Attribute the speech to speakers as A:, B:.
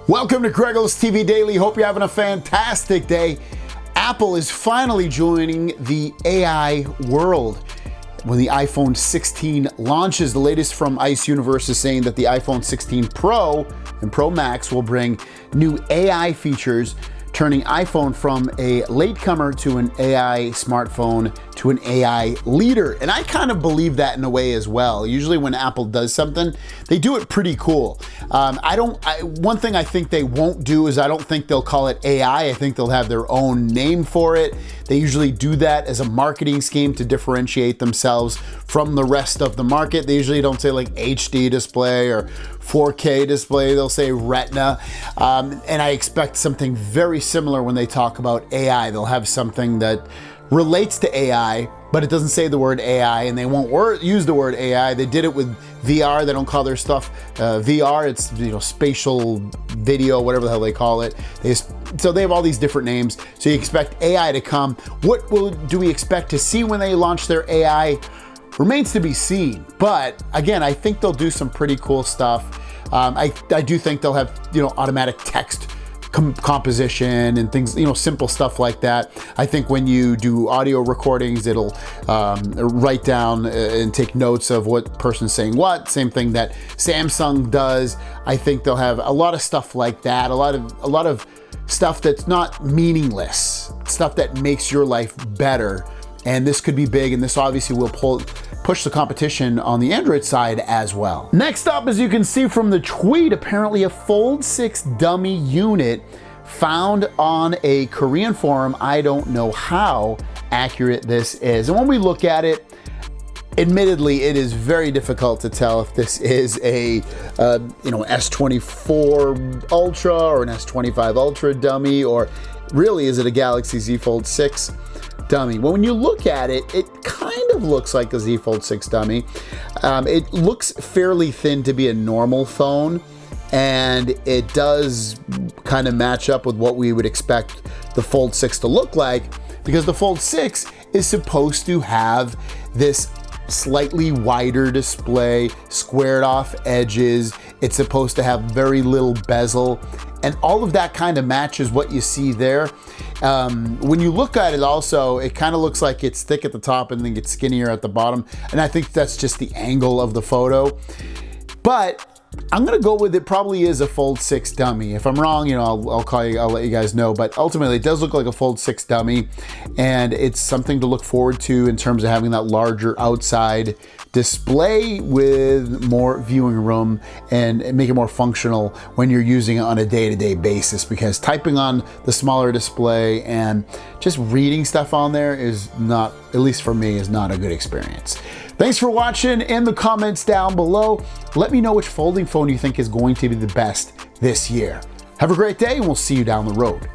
A: Welcome to Grego's TV Daily. Hope you're having a fantastic day. Apple is finally joining the AI world. When the iPhone 16 launches, the latest from ICE Universe is saying that the iPhone 16 Pro and Pro Max will bring new AI features, turning iPhone from a latecomer to an AI smartphone to an AI leader. And I kind of believe that in a way as well. Usually when Apple does something, they do it pretty cool. One thing I think they won't do is I don't think they'll call it AI. I think they'll have their own name for it. They usually do that as a marketing scheme to differentiate themselves from the rest of the market. They usually don't say like HD display or 4K display. They'll say Retina. And I expect something very similar when they talk about AI. They'll have something that relates to AI, but it doesn't say the word AI, and they won't use the word AI. They did it with VR. They don't call their stuff VR. It's spatial video, whatever the hell they call it. So they have all these different names. So you expect AI to come. What do we expect to see when they launch their AI? Remains to be seen. But again, I think they'll do some pretty cool stuff. I do think they'll have automatic text composition and things, simple stuff like that. I think when you do audio recordings, it'll write down and take notes of what person's saying what. Same thing that Samsung does. I think they'll have a lot of stuff like that. A lot of stuff that's not meaningless, stuff that makes your life better. And this could be big, and this obviously will push the competition on the Android side as well. Next up, as you can see from the tweet, apparently a Fold 6 dummy unit found on a Korean forum. I don't know how accurate this is. And when we look at it, admittedly, it is very difficult to tell if this is a S24 Ultra or an S25 Ultra dummy, or really is it a Galaxy Z Fold 6 dummy. Well, when you look at it, it kind of looks like a Z Fold 6 dummy. It looks fairly thin to be a normal phone, and it does kind of match up with what we would expect the Fold 6 to look like, because the Fold 6 is supposed to have this slightly wider display, squared off edges. It's supposed to have very little bezel, and all of that kind of matches what you see there. When you look at it also, it kind of looks like it's thick at the top and then gets skinnier at the bottom. And I think that's just the angle of the photo. But I'm gonna go with it probably is a Fold 6 dummy. If I'm wrong, I'll call you, I'll let you guys know. But ultimately, it does look like a Fold 6 dummy, and it's something to look forward to in terms of having that larger outside display with more viewing room and make it more functional when you're using it on a day-to-day basis, because typing on the smaller display and just reading stuff on there is not, at least for me, is not a good experience. Thanks for watching. In the comments down below, let me know which folding phone you think is going to be the best this year. Have a great day, and we'll see you down the road.